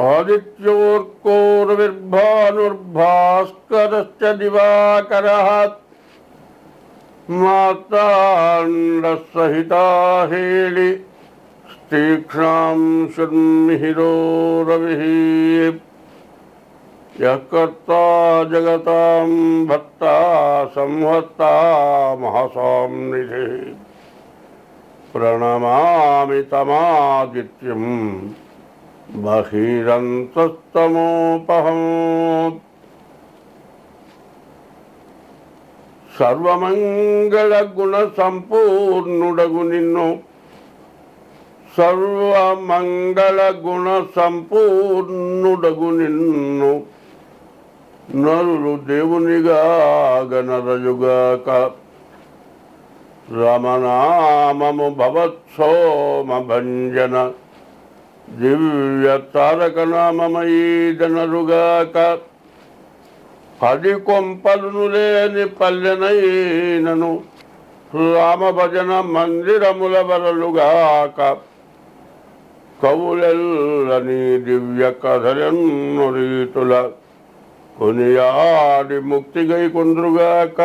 ఆదిత్యోర్కోర్విర్భాస్కరశ్చ దివాకరః మార్తాండసహితా హేళి తీక్ష్ణాం శున్మిహిರೋ రవిః యః కర్తా జగతాం భర్తా సంహర్తా మహాసాం నిధిః ప్రణమామి తమాదిత్యం బహిరంతస్తమోపహం. సర్వమంగళ గుణ సంపూర్ణుడగు నిన్ను సర్వమంగళ గుణ సంపూర్ణుడగు నిన్ను నరులు దేవునిగా గణరయుగాక. రమనామము భవత్సోమ భంజన దివ్య తారక నామమయీ జనరుగాక. 10 కొంపలును లేని పల్లెనైనను రామభజన మందిరముల వరలుగాక. కవులెల్లని దివ్య కథలెన్ను రీతుల కొనియాడి ముక్తిగై కొండ్రుగాక.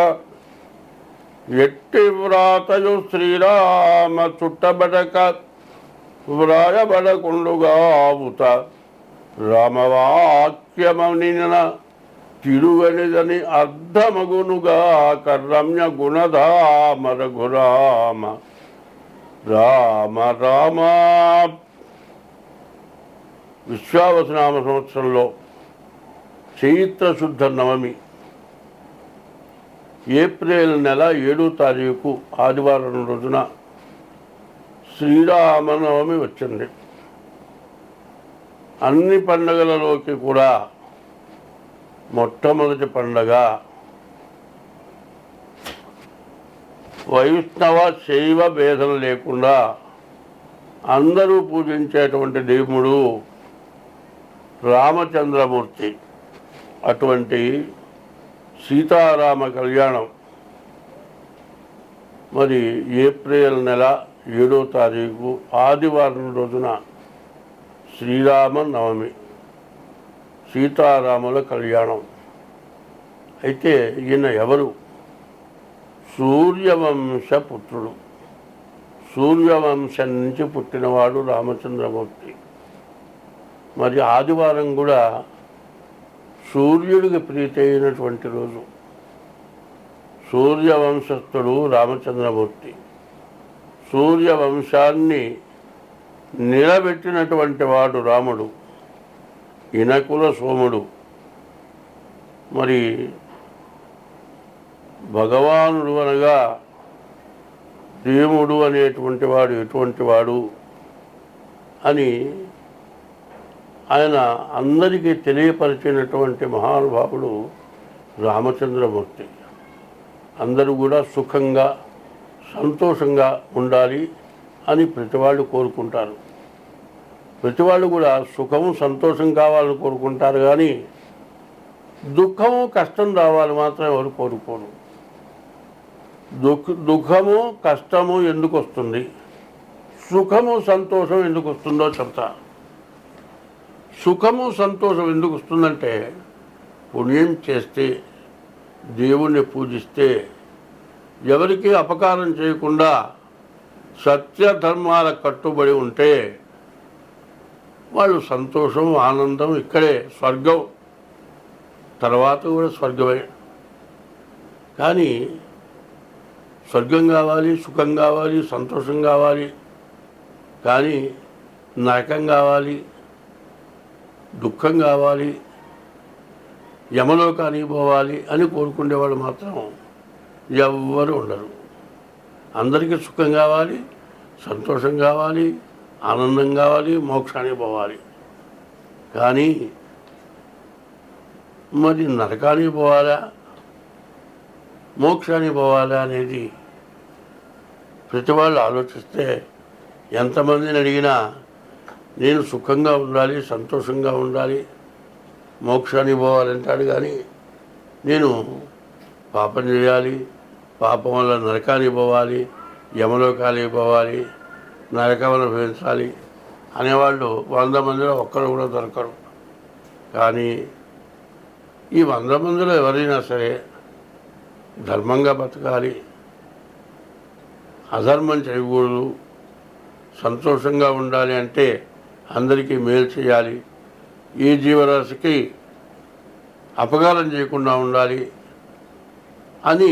ఎట్టి వ్రాతయు శ్రీరామ చుట్టబడక వ్రాయబడకుండుగావుత. రామవాక్యమనిన తిరుగనిదని అర్థమగునుగాక. రమ్య గుణధామ రఘురామ రామ రామ. విశ్వావసునామ సంవత్సరంలో చైత్రశుద్ధ నవమి ఏప్రిల్ నెల 7వ తారీఖు ఆదివారం రోజున శ్రీరామనవమి వచ్చింది. అన్ని పండగలలోకి కూడా మొట్టమొదటి పండగ వైష్ణవ శైవ భేదం లేకుండా అందరూ పూజించేటువంటి దేవుడు రామచంద్రమూర్తి. అటువంటి సీతారామ కళ్యాణం మరి ఏప్రిల్ నెల 7వ తారీఖు ఆదివారం రోజున శ్రీరామ నవమి, సీతారాముల కళ్యాణం. అయితే ఈయన ఎవరు? సూర్యవంశ పుత్రుడు. సూర్యవంశం నుంచి పుట్టినవాడు రామచంద్రమూర్తి. మరి ఆదివారం కూడా సూర్యుడికి ప్రీతి అయినటువంటి రోజు. సూర్యవంశస్థుడు రామచంద్రమూర్తి. సూర్యవంశాన్ని నిలబెట్టినటువంటి వాడు రాముడు. ఇనకుల సోముడు. మరి భగవానుడు అనగా దేవుడు అనేటువంటి వాడు ఎటువంటి వాడు అని ఆయన అందరికీ తెలియపరిచినటువంటి మహానుభావుడు రామచంద్రమూర్తి. అందరూ కూడా సుఖంగా సంతోషంగా ఉండాలి అని ప్రతివాళ్ళు కోరుకుంటారు. ప్రతివాళ్ళు కూడా సుఖము సంతోషం కావాలని కోరుకుంటారు, కానీ దుఃఖము కష్టం రావాలి మాత్రం ఎవరు కోరుకోరు. దుఃఖము కష్టము ఎందుకు వస్తుంది, సుఖము సంతోషం ఎందుకు వస్తుందో చెప్తా. సుఖము సంతోషం ఎందుకు వస్తుందంటే, పుణ్యం చేస్తే, దేవుణ్ణి పూజిస్తే, ఎవరికి అపకారం చేయకుండా సత్యధర్మాల కట్టుబడి ఉంటే వాళ్ళు సంతోషం ఆనందం ఇక్కడే, స్వర్గం తర్వాత కూడా స్వర్గమే. కానీ స్వర్గం కావాలి, సుఖం కావాలి, సంతోషం కావాలి, కానీ నరకం కావాలి, దుఃఖం కావాలి, యమలోకానికి పోవాలి అని కోరుకునేవాళ్ళు మాత్రం ఎవ్వరు ఉండరు. అందరికీ సుఖం కావాలి, సంతోషం కావాలి, ఆనందం కావాలి, మోక్షానికి పోవాలి. కానీ మరి నరకానికి పోవాలా, మోక్షానికి పోవాలా అనేది ప్రతి వాళ్ళు ఆలోచిస్తే, ఎంతమందిని అడిగినా నేను సుఖంగా ఉండాలి, సంతోషంగా ఉండాలి, మోక్షానికి పోవాలంటాడు. కానీ నేను పాపం చేయాలి, పాపం వల్ల నరకానికి పోవాలి, యమలోకానికి పోవాలి, నరకం అనుభవించాలి అనేవాళ్ళు 100 మందిలో ఒక్కరు కూడా దొరకరు. కానీ ఈ 100 మందిలో ఎవరైనా సరే ధర్మంగా బతకాలి, అధర్మం చేయకూడదు, సంతోషంగా ఉండాలి అంటే అందరికీ మేలు చేయాలి, ఏ జీవరాశికి అపకారం చేయకుండా ఉండాలి అని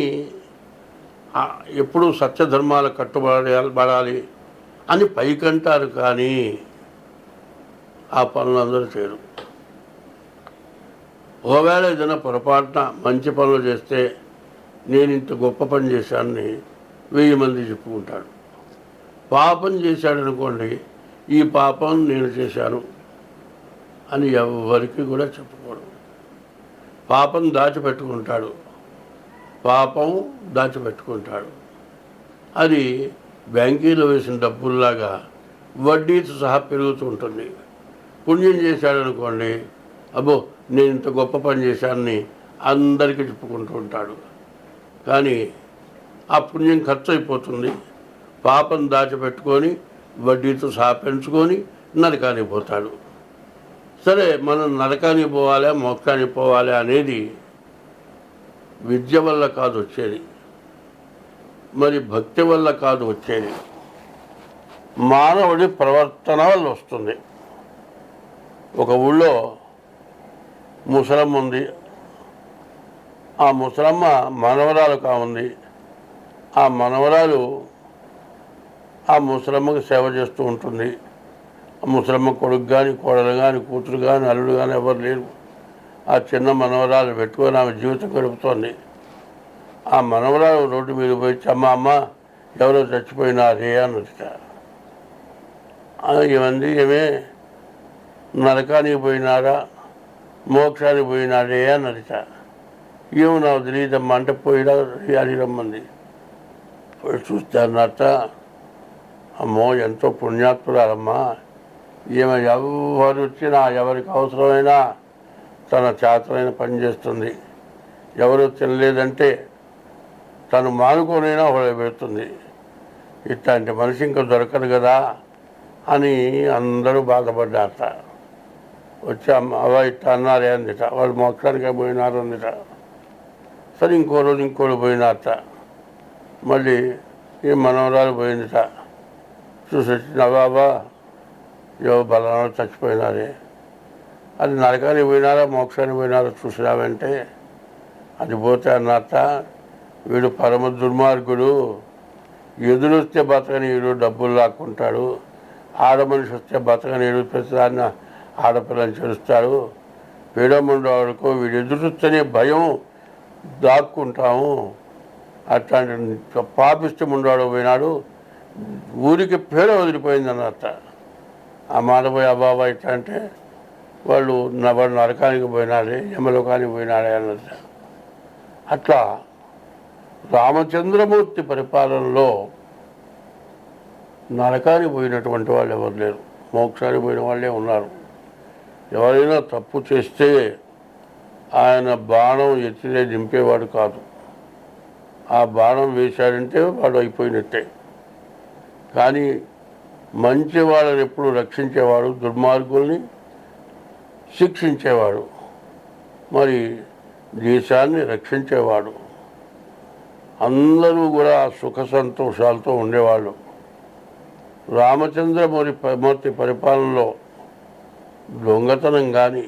ఎప్పుడూ సత్యధర్మాలు కట్టుబడాలి అని పైకంటారు. కానీ ఆ పనులు అందరూ చేయరు. ఒకవేళ ఏదైనా పొరపాటున మంచి పనులు చేస్తే నేను ఇంత గొప్ప పని చేశానని 1000 మంది చెప్పుకుంటాడు. పాపం చేశాడనుకోండి, ఈ పాపం నేను చేశాను అని ఎవరికి కూడా చెప్పుకోడు. పాపం దాచిపెట్టుకుంటాడు, అది బ్యాంకీలో వేసిన డబ్బుల్లాగా వడ్డీతో సహా పెరుగుతూ ఉంటుంది. పుణ్యం చేశాడనుకోండి, అబ్బో నేను ఇంత గొప్ప పని చేశానని అందరికీ చెప్పుకుంటూ ఉంటాడు. కానీ ఆ పుణ్యం ఖర్చు అయిపోతుంది. పాపం దాచిపెట్టుకొని వడ్డీతో సహా పెంచుకొని నరకానికి పోతాడు. సరే, మనం నరకానికి పోవాలా మోక్షానికి పోవాలా అనేది విద్య వల్ల కాదు వచ్చేది, మరి భక్తి వల్ల కాదు వచ్చేది, మానవుడి ప్రవర్తన వల్ల వస్తుంది. ఒక ఊళ్ళో ముసలమ్మ ఉంది. ఆ ముసలమ్మ మనవరాలు కావుంది. ఆ మనవరాలు ఆ ముసలమ్మకు సేవ చేస్తూ ఉంటుంది. ఆ ముసలమ్మ కొడుకు కానీ, కోడలు కానీ, కూతురు కానీ, అల్లుడు కానీ ఎవరు లేరు. ఆ చిన్న మనవరాలు పెట్టుకొని ఆమె జీవితం గడుపుతోంది. ఆ మనవరాలు రోడ్డు మీద పోయి, అమ్మ ఎవరో చచ్చిపోయినారే అన్నట. ఏమంది, ఏమే నరకానికి పోయినారా మోక్షానికి పోయినాడే అన్నట. ఏమో నాకు తెలియదమ్మా అంటే పోయినా అది రమ్మంది. పోయి చూస్తే అన్నట్ట, అమ్మో ఎంతో పుణ్యాత్మురాలమ్మా, ఈమె ఎవరు వచ్చినా ఎవరికి అవసరమైనా తన చేతనైన పని చేస్తుంది. ఎవరు తినలేదంటే తను మానుకోనైనా ఒకటి పెడుతుంది. ఇట్లాంటి మనిషి ఇంకా దొరకదు కదా అని అందరూ బాధపడ్డారట. వచ్చి అవ్వ ఇట్లా అన్నారే అందిట. వాళ్ళు మొక్కడానికే పోయినారు అందిట. సరే ఇంకో రోజు ఇంకోటి పోయినారట. మళ్ళీ ఈ మనవరాలు పోయిందిట. చూసి వచ్చిన బాబా ఎవరు బలంలో చచ్చిపోయినారే, అది నరకానికి పోయినారా మోక్షానికి పోయినారా చూసినావంటే అది పోతే అన్నట్ట, వీడు పరమ దుర్మార్గుడు, ఎదురొస్తే బతకనీయుడు, డబ్బులు లాక్కుంటాడు. ఆడ మనిషి వస్తే బతకనీయుడు, ప్రతిదాన్ని ఆడపిల్లని చేస్తాడు. పీడముండవాడుకో వీడు ఎదురొస్తేనే భయం, దాక్కుంటాము. అట్లాంటి పాపిష్టం ఉండవాడు పోయినాడు, ఊరికి పేరు వదిలిపోయింది అన్నట్ట. ఆ మాట పోయి అబ్బాబా ఇట్లా అంటే వాళ్ళు నరకానికి పోయినాడే, యమలోకానికి పోయినాడే అన్నట్ట. అట్లా రామచంద్రమూర్తి పరిపాలనలో నరకానికి పోయినటువంటి వాళ్ళు ఎవరు లేరు, మోక్షానికి పోయిన వాళ్ళే ఉన్నారు. ఎవరైనా తప్పు చేస్తే ఆయన బాణం ఎత్తినే దింపేవాడు కాదు. ఆ బాణం వేశాడంటే వాడు అయిపోయినట్టే. కానీ మంచి వాళ్ళని ఎప్పుడు రక్షించేవాడు, దుర్మార్గుల్ని శిక్షించేవాడు, మరి దేశాన్ని రక్షించేవాడు. అందరూ కూడా సుఖ సంతోషాలతో ఉండేవాళ్ళు. రామచంద్రమూర్తి పరిపాలనలో దొంగతనం కానీ,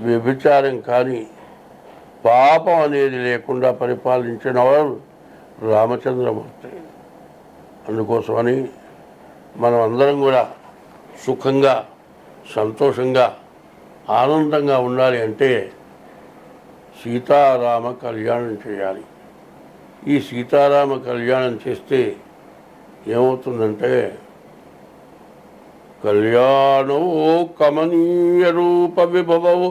వ్యభిచారం కానీ, పాపం అనేది లేకుండా పరిపాలించిన వాడు రామచంద్రమూర్తి. అందుకోసమని మనం అందరం కూడా సుఖంగా, సంతోషంగా, ఆనందంగా ఉండాలి అంటే సీతారామ కళ్యాణం చేయాలి. ఈ సీతారామ కళ్యాణం చేస్తే ఏమవుతుందంటే, కళ్యాణో కమనీయ రూప విభవౌ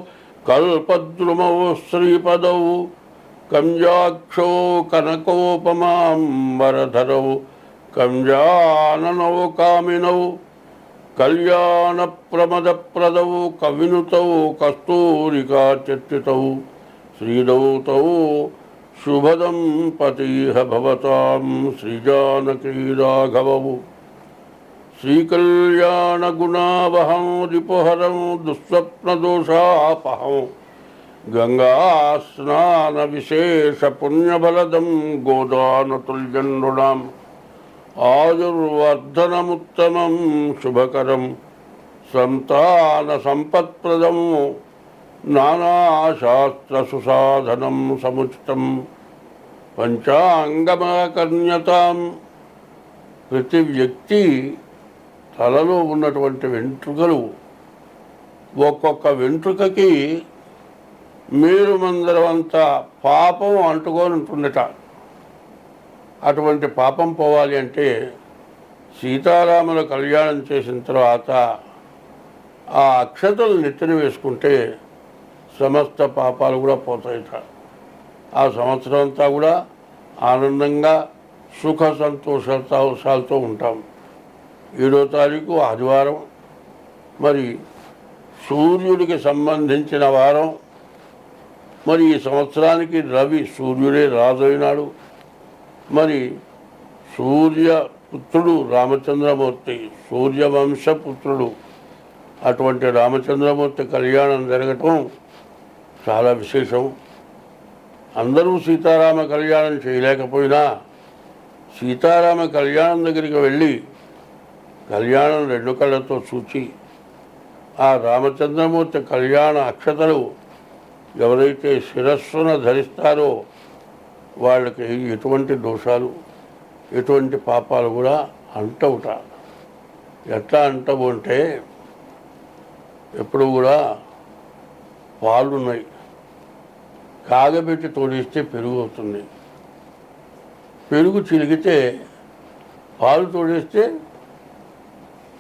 కల్పద్రుమౌ శ్రీపదౌ కంజాక్షో కనకోపమాంబరధరౌ కంజాననౌ కామినౌ కళ్యాణ ప్రమదప్రదౌ కవినుతౌ కస్తూరికా చర్చితౌ శ్రీదౌతౌ శుభదంపతీహ భవతాం శ్రీజానకీ రాఘవౌ. శ్రీకళ్యాణగుణావహం రిపుహరం దుస్వప్నదోషాపహం గంగాస్నాన విశేష పుణ్యబలదం గోదానతుల్యం నృణాం ఆయుర్వర్ధనముత్తమం శుభకరం సంతాన సంపత్ప్రదం నానాశాస్త్రసుసాధనం సముచితం పంచాంగమకర్ణ్యతాం. ప్రతి వ్యక్తి తలలో ఉన్నటువంటి వెంట్రుకలు ఒక్కొక్క వెంట్రుకకి మీరు మందరమంత పాపం అంటుకొని ఉంటుందట. అటువంటి పాపం పోవాలి అంటే సీతారాముల కళ్యాణం చేసిన తర్వాత ఆ అక్షతలు నెత్తిన వేసుకుంటే సమస్త పాపాలు కూడా పోతాయట. ఆ సంవత్సరం అంతా కూడా ఆనందంగా సుఖ సంతోషాలతో ఉంటాం. 7వ తారీఖు ఆదివారం, మరి సూర్యుడికి సంబంధించిన వారం. మరి ఈ సంవత్సరానికి రవి సూర్యుడే రాజైనాడు. మరి సూర్యపుత్రుడు రామచంద్రమూర్తి, సూర్యవంశపుత్రుడు. అటువంటి రామచంద్రమూర్తి కళ్యాణం జరగటం చాలా విశేషం. అందరూ సీతారామ కళ్యాణం చేయలేకపోయినా సీతారామ కళ్యాణం దగ్గరికి వెళ్ళి కళ్యాణం 2 కళ్ళతో చూచి ఆ రామచంద్రమూర్తి కళ్యాణ అక్షతలు ఎవరైతే శిరస్సున ధరిస్తారో వాళ్ళకి ఎటువంటి దోషాలు, ఎటువంటి పాపాలు కూడా అంటవుట. ఎట్లా అంటవు అంటే, ఎప్పుడు కూడా పాలున్నాయి, కాగబెట్టి తోడిస్తే పెరుగు అవుతుంది. పెరుగు చిలిగితే పాలు తోడేస్తే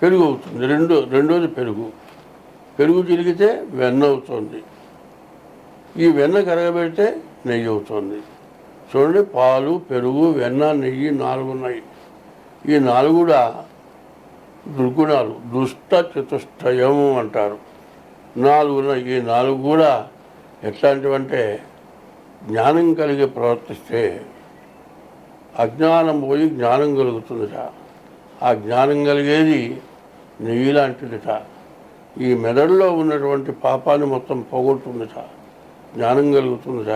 పెరుగు అవుతుంది. రెండోది పెరుగు చిలిగితే వెన్న అవుతుంది. ఈ వెన్న కరగబెడితే నెయ్యి అవుతుంది. చూడండి, పాలు, పెరుగు, వెన్న, నెయ్యి 4 ఉన్నాయి. ఈ 4 కూడా దుర్గుణాలు, దుష్ట చతుష్టయం అంటారు. 4 ఉన్నాయి. ఈ 4 కూడా ఎట్లాంటివంటే జ్ఞానం కలిగి ప్రవర్తిస్తే అజ్ఞానం పోయి జ్ఞానం కలుగుతుందట. ఆ జ్ఞానం కలిగేది నెయ్యి లాంటిదిట. ఈ మెదడులో ఉన్నటువంటి పాపాన్ని మొత్తం పోగొడుతుందట, జ్ఞానం కలుగుతుందట.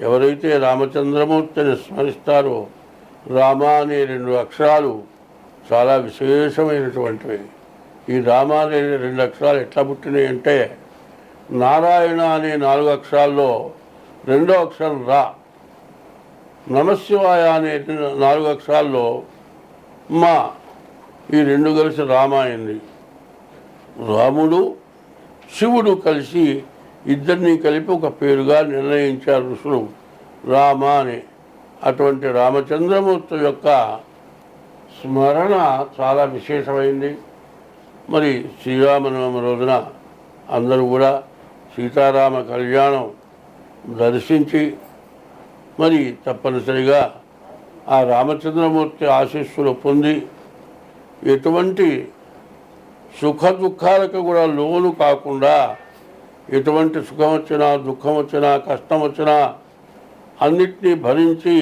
ఎవరైతే రామచంద్రమూర్తిని స్మరిస్తారో, రామ అనే 2 అక్షరాలు చాలా విశేషమైనటువంటివి. ఈ రామ అనే 2 అక్షరాలు ఎట్లా పుట్టినాయి అంటే, నారాయణ అనే 4 అక్షరాల్లో 2వ అక్షరం రా, నమశివాయ అనే 4 అక్షరాల్లో మా, ఈ 2 కలిసి రామ అయింది. రాముడు శివుడు కలిసి ఇద్దరిని కలిపి ఒక పేరుగా నిర్ణయించారు ఋషులు, రామ అని. అటువంటి రామచంద్రమూర్తి యొక్క స్మరణ చాలా విశేషమైంది. మరి శ్రీరామనవమి రోజున అందరూ కూడా సీతారామ కళ్యాణం దర్శించి మరి తప్పనిసరిగా ఆ రామచంద్రమూర్తి ఆశీస్సులు పొంది ఎటువంటి సుఖ దుఃఖాలకు కూడా లోను కాకుండా, ఎటువంటి సుఖం వచ్చినా, దుఃఖం వచ్చినా, కష్టం వచ్చినా అన్నిటినీ భరించి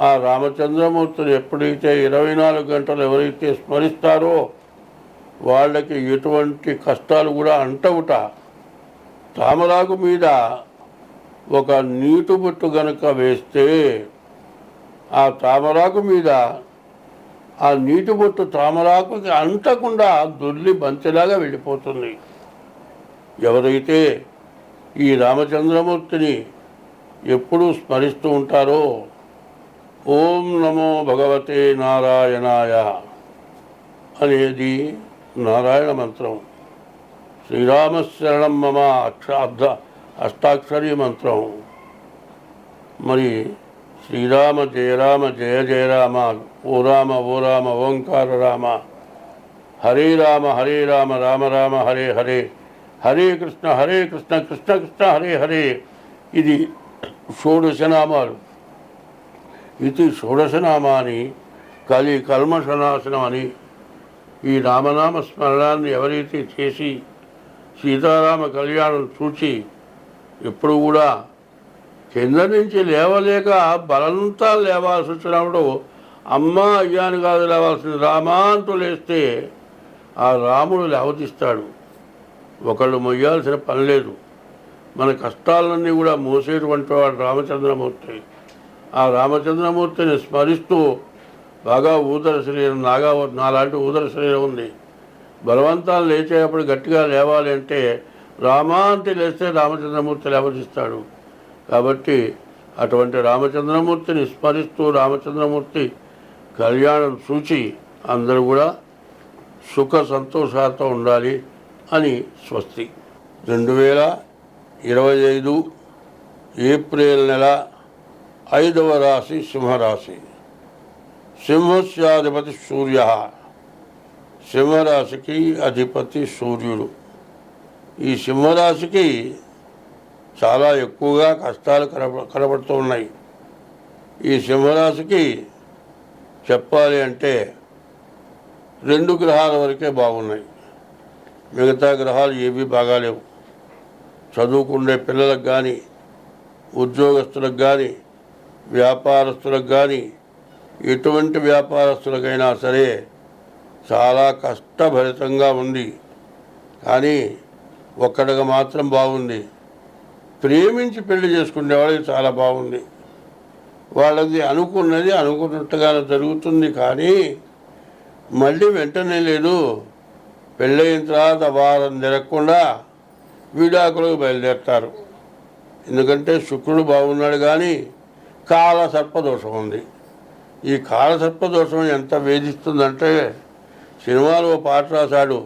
ఆ రామచంద్రమూర్తిని ఎప్పుడైతే 24 గంటలు ఎవరైతే స్మరిస్తారో వాళ్ళకి ఎటువంటి కష్టాలు కూడా అంటవుట. తామరాకు మీద ఒక నీటి బొట్టు గనుక వేస్తే ఆ తామరాకు మీద ఆ నీటి బొట్టు తామరాకుకి అంటకుండా దొర్లి బంతిలాగా వెళ్ళిపోతుంది. ఎవరైతే ఈ రామచంద్రమూర్తిని ఎప్పుడూ స్మరిస్తూ ఉంటారో, ఓం నమో భగవతే నారాయణాయ అనేది నారాయణ మంత్రం, శ్రీరామశరణం మమ అష్టాక్షరీ మంత్రం. మరి శ్రీరామ జయ రామ జయ జయ రామ, ఓ రామ ఓంకార రామ, హరే రామ రామ రామ హరే హరే, హరే కృష్ణ కృష్ణ కృష్ణ హరే హరే. ఇది షోడశనామాలు. ఇది షోడశనామాని కలి కల్మషనాశనం అని. ఈ రామనామ స్మరణాన్ని ఎవరైతే చేసి సీతారామ కళ్యాణం చూచి ఎప్పుడు కూడా కింద నుంచి లేవలేక బలంతా లేవాల్సి వచ్చినప్పుడు అమ్మ అయ్యాను కాదు లేవాల్సింది రామా అంటూ లేస్తే ఆ రాముడు లేవతీస్తాడు. ఒకళ్ళు మొయ్యాల్సిన పని లేదు. మన కష్టాలన్నీ కూడా మోసేటువంటి వాడు రామచంద్రమూర్తి. ఆ రామచంద్రమూర్తిని స్మరిస్తూ బాగా ఊదర శరీరం నాలాంటి ఊదర శరీరం ఉంది. బలవంతాలు లేచేటప్పుడు గట్టిగా లేవాలి అంటే రామా అంటే లేస్తే రామచంద్రమూర్తి లేవతీస్తాడు. కాబట్టి అటువంటి రామచంద్రమూర్తిని స్మరిస్తూ రామచంద్రమూర్తి కళ్యాణం చూచి అందరూ కూడా సుఖ సంతోషాలతో ఉండాలి అని స్వస్తి. 2025 ఏప్రిల్ నెల 5వ రాశి సింహరాశి. సింహస్యాధిపతి సూర్య. సింహరాశికి అధిపతి సూర్యుడు. ఈ సింహరాశికి చాలా ఎక్కువగా కష్టాలు కనబడుతూ ఉన్నాయి. ఈ సింహరాశికి చెప్పాలి అంటే 2 గ్రహాల వరకే బాగున్నాయి. మిగతా గ్రహాలు ఏవీ బాగాలేవు. చదువుకునే పిల్లలకు కానీ, ఉద్యోగస్తులకు కానీ, వ్యాపారస్తులకు కానీ, ఎటువంటి వ్యాపారస్తులకైనా సరే చాలా కష్టభరితంగా ఉంది. కానీ ఒక్కడిగా మాత్రం బాగుంది. ప్రేమించి పెళ్లి చేసుకునే వాళ్ళకి చాలా బాగుంది. వాళ్ళది అనుకున్నది అనుకున్నట్టుగానే జరుగుతుంది. కానీ మళ్ళీ వెంటనే లేదు. పెళ్ళయిన తర్వాత వారం తిరగకుండా విడాకులకు బయలుదేరుతారు. ఎందుకంటే శుక్రుడు బాగున్నాడు కానీ కాలసర్పదోషం ఉంది. ఈ కాలసర్పదోషం ఎంత వేధిస్తుందంటే సినిమాలో పాట రాశాడు,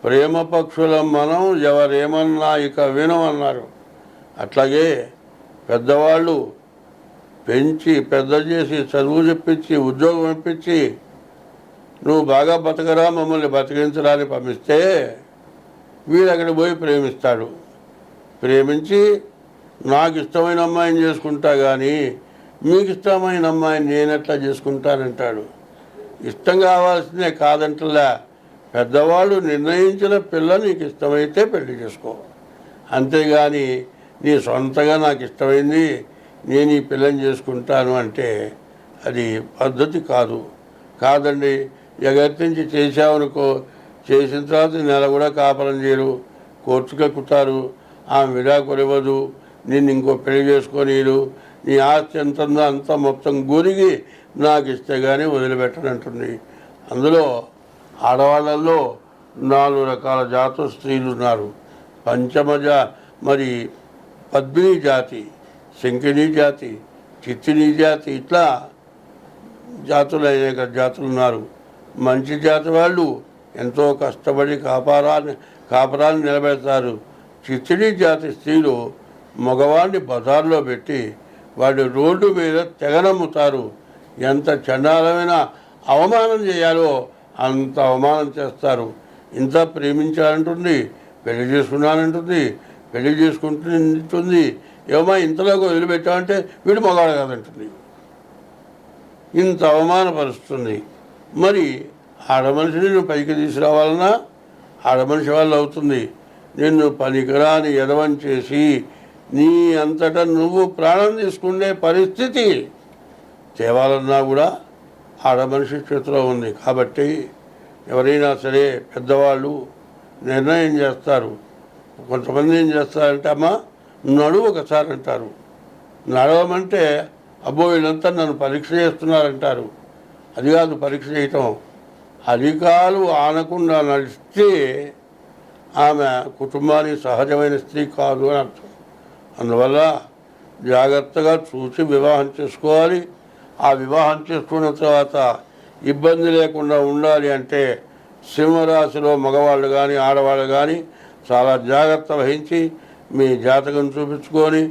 ప్రేమ పక్షులం మనం ఎవరేమన్నా ఇక వినమన్నారు. అట్లాగే పెద్దవాళ్ళు పెంచి పెద్ద చేసి చదువు చెప్పించి ఉద్యోగం ఇప్పించి నువ్వు బాగా బతకరా మమ్మల్ని బతికించడానికి పంపిస్తే వీడు అక్కడ పోయి ప్రేమిస్తాడు. ప్రేమించి నాకు ఇష్టమైన అమ్మాయిని చేసుకుంటా కానీ మీకు ఇష్టమైన అమ్మాయిని నేనెట్లా చేసుకుంటానంటాడు. ఇష్టం కావాల్సిందే కాదంటలా. పెద్దవాళ్ళు నిర్ణయించిన పిల్ల నీకు ఇష్టమైతే పెళ్లి చేసుకో. అంతేగాని నీ సొంతగా నాకు ఇష్టమైంది నేను ఈ పిల్లని చేసుకుంటాను అంటే అది పద్ధతి కాదండి. ఎగర్తించి చేసావనుకో, చేసిన తర్వాత నెల కూడా కాపురం చేయరు, కోర్టుకెక్కుతారు. ఆమె విడాకులు ఇవ్వదు, నిన్ను ఇంకో పెళ్లి చేసుకోనీరు, నీ ఆస్తి ఎంత ఉందో అంత మొత్తం గురిగి నాకు ఇస్తే కానీ వదిలిపెట్టనంటుంది. అందులో ఆడవాళ్ళల్లో 4 రకాల జాతుల స్త్రీలు ఉన్నారు. మరి పద్మిని జాతి, శంకిని జాతి, చిత్తిని జాతి, ఇట్లా జాతులు అనేక జాతులు ఉన్నారు. మంచి జాతి వాళ్ళు ఎంతో కష్టపడి కాపురాన్ని నిలబెడతారు. చిత్తిని జాతి స్త్రీలు మగవాడిని బజార్లో పెట్టి వాడి రోడ్డు మీద తెగనమ్ముతారు. ఎంత చండాలమైన అవమానం చేయాలో అంత అవమానం చేస్తారు. ఇంత ప్రేమించాలంటుంది, పెళ్లి చేసుకున్నానంటుంది, పెళ్లి చేసుకుంటుంది. ఏమో ఇంతలోకి వదిలిపెట్టామంటే వీడు మగాడు కాదంటుంది. ఇంత అవమానపరుస్తుంది. మరి ఆడమనిషిని నువ్వు పైకి తీసుకురావాలన్నా ఆడమనిషి వాళ్ళు అవుతుంది. నిన్ను పనికిరాని ఎదవం చేసి నీ అంతటా నువ్వు ప్రాణం తీసుకునే పరిస్థితి తేవాలన్నా కూడా ఆడమనిషి చేతిలో ఉంది. కాబట్టి ఎవరైనా సరే పెద్దవాళ్ళు నిర్ణయం చేస్తారు. కొంతమంది ఏం చేస్తారంటే అమ్మా నడువు ఒకసారి అంటారు. నడవమంటే అబ్బో వీళ్ళంతా నన్ను పరీక్ష చేస్తున్నారంటారు. అది కాదు పరీక్ష చేయటం. అధికాలు ఆనకుండా నడిస్తే ఆమె కుటుంబానికి సహజమైన స్త్రీ కాదు అని అర్థం. అందువల్ల జాగ్రత్తగా చూసి వివాహం చేసుకోవాలి. ఆ వివాహం చేసుకున్న తర్వాత ఇబ్బంది లేకుండా ఉండాలి అంటే సింహరాశిలో మగవాళ్ళు కానీ ఆడవాళ్ళు కానీ చాలా జాగ్రత్త వహించి మీ జాతకం చూపించుకొని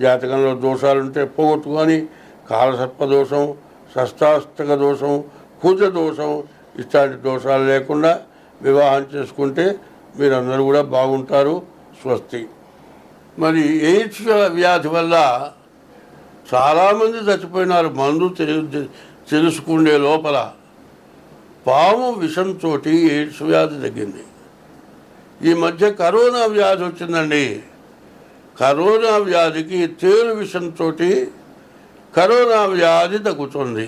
జాతకంలో దోషాలుంటే పోగొట్టుకొని కాలసర్పదోషం, షష్టాష్టక దోషం, కుజ దోషం ఇట్లాంటి దోషాలు లేకుండా వివాహం చేసుకుంటే మీరందరూ కూడా బాగుంటారు. స్వస్తి. మరి ఎయిడ్స్ వ్యాధి వల్ల చాలామంది చచ్చిపోయినారు. మందు తెలుసుకునే లోపల పాము విషంతో ఎయిడ్స్ వ్యాధి తగ్గింది. ఈ మధ్య కరోనా వ్యాధి వచ్చిందండి. కరోనా వ్యాధికి తేలు విషంతో కరోనా వ్యాధి తగ్గుతుంది.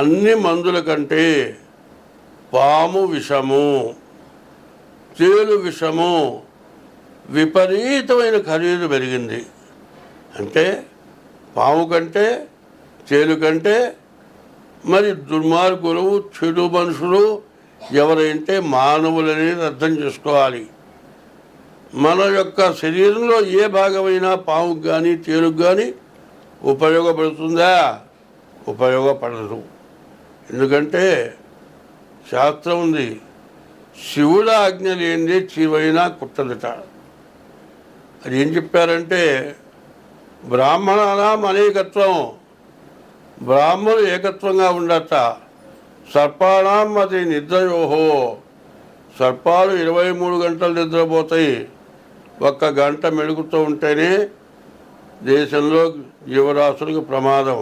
అన్ని మందుల కంటే పాము విషము, తేలు విషము విపరీతమైన ఖరీదు పెరిగింది. అంటే పాము కంటే, తేలు కంటే మరి దుర్మార్గులు, చెడు మనుషులు ఎవరైతే మానవులనేది అర్థం చేసుకోవాలి. మన యొక్క శరీరంలో ఏ భాగమైనా పాముకు కానీ తేలుకు కానీ ఉపయోగపడుతుందా? ఉపయోగపడదు. ఎందుకంటే శాస్త్రం ఉంది, శివుడు ఆజ్ఞ లేనిదే చీవైనా కుట్టదట. అది ఏం చెప్పారంటే బ్రాహ్మణానాం అనేకత్వం, బ్రాహ్మణులు ఏకత్వంగా ఉండట. సర్పాణం అది నిద్రయోహో, సర్పాలు 23 గంటలు నిద్రపోతాయి. 1 గంట మెలుగుతూ ఉంటేనే దేశంలో జీవరాశులకు ప్రమాదం.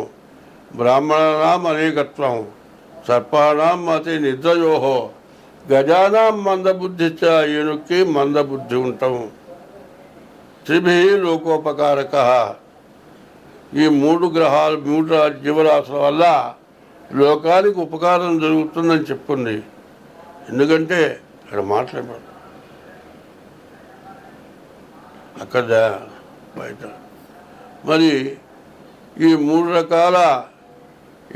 బ్రాహ్మణానాం అనేకత్వం, సర్పాణం అతి నిద్రయోహో, గజానాం మందబుద్ధిచ్చ, ఏనుక్కి మందబుద్ధి ఉంటాం. త్రిభి లోకోపకారక, ఈ 3 గ్రహాలు 3 జీవరాశుల వల్ల లోకానికి ఉపకారం జరుగుతుందని చెప్పుంది. ఎందుకంటే ఇక్కడ మాట్లాడారు అక్కడ బయట మరి ఈ 3 రకాల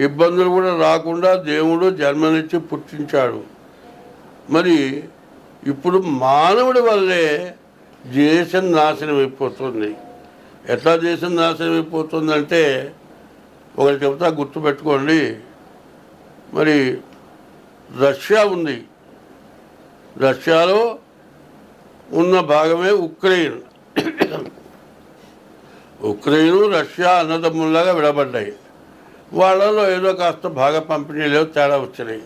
ఇబ్బందులు కూడా రాకుండా దేవుడు జన్మనిచ్చి పుట్టించాడు. మరి ఇప్పుడు మానవుడి వల్లే దేశం నాశనం అయిపోతుంది. ఎట్లా దేశం నాశనం అయిపోతుందంటే ఒకటి చెబుతా, గుర్తుపెట్టుకోండి. మరి రష్యా ఉంది, రష్యాలో ఉన్న భాగమే ఉక్రెయిన్. ఉక్రెయిన్ రష్యా అన్నదమ్ముల్లాగా విడబడ్డాయి. వాళ్ళలో ఏదో కాస్త భాగ పంపిణీలో తేడా వచ్చినాయి.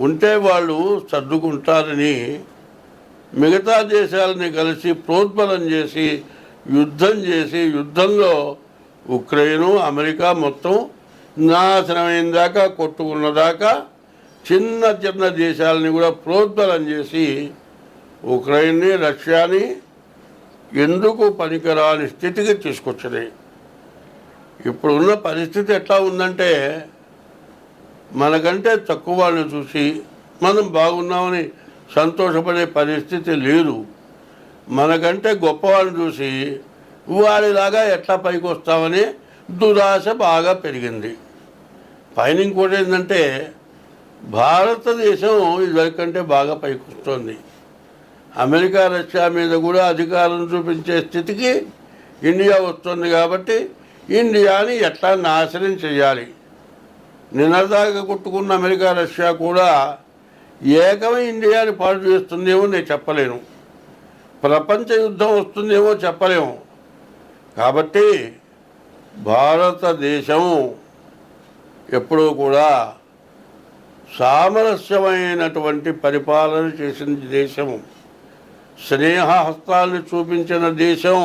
ఉంటే వాళ్ళు సర్దుకుంటారని మిగతా దేశాలని కలిసి ప్రోద్బలం చేసి యుద్ధంలో ఉక్రెయిన్ అమెరికా మొత్తం నాశనమైన దాకా, కొట్టుకున్న దాకా చిన్న చిన్న దేశాలని కూడా ప్రోద్బలం చేసి ఉక్రెయిన్ని, రష్యాని ఎందుకు పనికిరాని స్థితికి తీసుకొచ్చినాయి. ఇప్పుడున్న పరిస్థితి ఎట్లా ఉందంటే మనకంటే తక్కువ వాళ్ళని చూసి మనం బాగున్నామని సంతోషపడే పరిస్థితి లేదు. మనకంటే గొప్పవాళ్ళని చూసి వారిలాగా ఎట్లా పైకి వస్తామని దురాశ బాగా పెరిగింది. పైన ఇంకోటి ఏంటంటే భారతదేశం ఇదివరకంటే బాగా పైకి వస్తుంది. అమెరికా, రష్యా మీద కూడా అధికారం చూపించే స్థితికి ఇండియా వస్తుంది. కాబట్టి ఇండియాని ఎట్లా నాశనం చేయాలి. నిన్నదాకా కొట్టుకున్న అమెరికా, రష్యా కూడా ఏకమై ఇండియాని పాడు చేస్తుందేమో నేను చెప్పలేను. ప్రపంచ యుద్ధం వస్తుందేమో చెప్పలేము. కాబట్టి భారతదేశం ఎప్పుడూ కూడా సామరస్యమైనటువంటి పరిపాలన చేసిన దేశం, స్నేహహస్తాలను చూపించిన దేశం.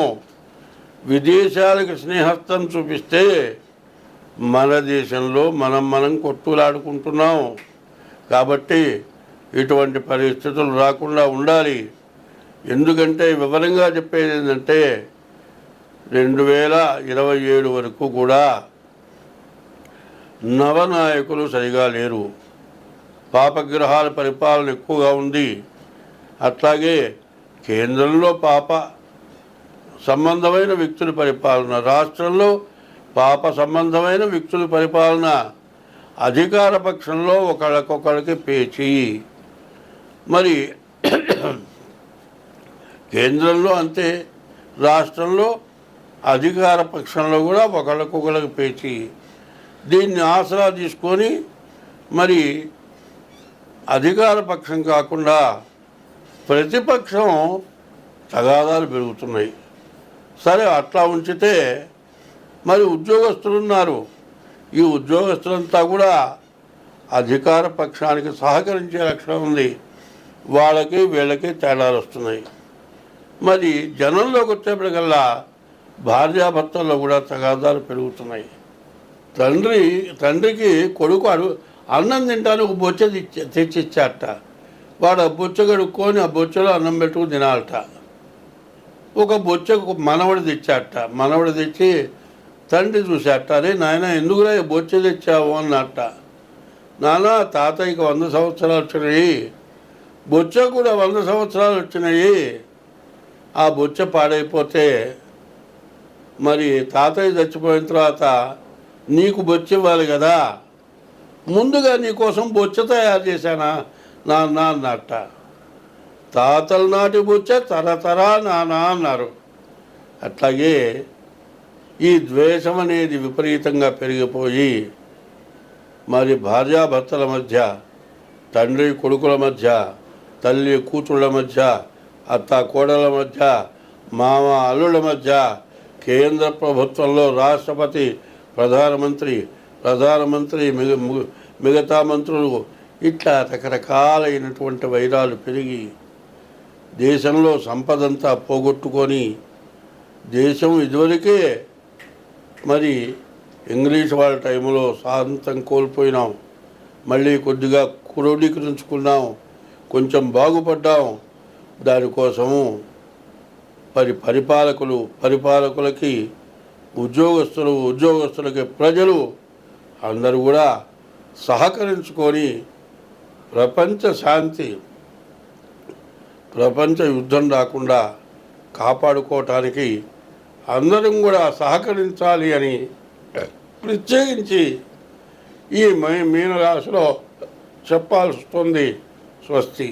విదేశాలకు స్నేహస్తం చూపిస్తే మన దేశంలో మనం కొట్టులాడుకుంటున్నాం. కాబట్టి ఇటువంటి పరిస్థితులు రాకుండా ఉండాలి. ఎందుకంటే వివరంగా చెప్పేది ఏంటంటే 2027 వరకు కూడా నవనాయకులు సరిగా లేరు. పాపగ్రహాల పరిపాలన ఎక్కువగా ఉంది. అట్లాగే కేంద్రంలో పాప సంబంధమైన వ్యక్తుల పరిపాలన, రాష్ట్రంలో పాప సంబంధమైన వ్యక్తుల పరిపాలన, అధికార పక్షంలో ఒకళ్ళకొకళ్ళకి పేచి. మరి కేంద్రంలో అంతే, రాష్ట్రంలో అధికార పక్షంలో కూడా ఒకళ్ళకొకళ్ళకి పేచి. దీన్ని ఆసరా తీసుకొని మరి అధికార పక్షం కాకుండా ప్రతిపక్షం తగాదాలు పెరుగుతున్నాయి. సరే, అట్లా ఉంచితే మరి ఉద్యోగస్తులు ఉన్నారు. ఈ ఉద్యోగస్తులంతా కూడా అధికార పక్షానికి సహకరించే లక్షణం ఉంది. వాళ్ళకి వీళ్ళకి తేడాలు వస్తున్నాయి. మరి జనంలోకి వచ్చేప్పటికల్లా భార్యాభర్తల్లో కూడా తగాదాలు పెరుగుతున్నాయి. తండ్రికి కొడుకు అన్నం తింటాను ఒక బొచ్చ తెచ్చిచ్చాట. వాడు ఆ బొచ్చ కడుక్కొని ఆ బొచ్చలో అన్నం పెట్టుకుని తినాలట. ఒక బొచ్చ మనవడు తెచ్చాట. మనవడు తెచ్చి తండ్రి చూశాట, అరే నాయన ఎందుకురా బొచ్చ తెచ్చావు అన్నట్ట. నానా తాతయ్యకి 100 సంవత్సరాలు వచ్చినాయి, బొచ్చ కూడా 100 సంవత్సరాలు వచ్చినాయి, ఆ బొచ్చ పాడైపోతే మరి తాతయ్య చచ్చిపోయిన తర్వాత నీకు బొచ్చ ఇవ్వాలి కదా, ముందుగా నీకోసం బొచ్చ తయారు చేశానా నాన్న అన్నట్ట. తాతల నాటి బొచ్చ తరతరా నాన్న అన్నారు. అట్లాగే ఈ ద్వేషం అనేది విపరీతంగా పెరిగిపోయి మరి భార్యాభర్తల మధ్య, తండ్రి కొడుకుల మధ్య, తల్లి కూతుళ్ళ మధ్య, అత్త కోడల మధ్య, మామ అల్లుళ్ళ మధ్య, కేంద్ర ప్రభుత్వంలో రాష్ట్రపతి, ప్రధానమంత్రి మిగతా మంత్రులు, ఇట్లా రకరకాలైనటువంటి వైరాలు పెరిగి దేశంలో సంపదంతా పోగొట్టుకొని, దేశం ఇదివరకే మరి ఇంగ్లీష్ వాళ్ళ టైంలో శాంతం కోల్పోయినాం, మళ్ళీ కొద్దిగా క్రోడీకరించుకున్నాం, కొంచెం బాగుపడ్డాం. దానికోసము పరిపాలకులకి ఉద్యోగస్తులకి ప్రజలు అందరూ కూడా సహకరించుకొని ప్రపంచ యుద్ధం రాకుండా కాపాడుకోవటానికి అందరం కూడా సహకరించాలి అని ప్రత్యేకించి ఈ మీనరాశిలో చెప్పాల్సి వస్తుంది. స్వస్తి.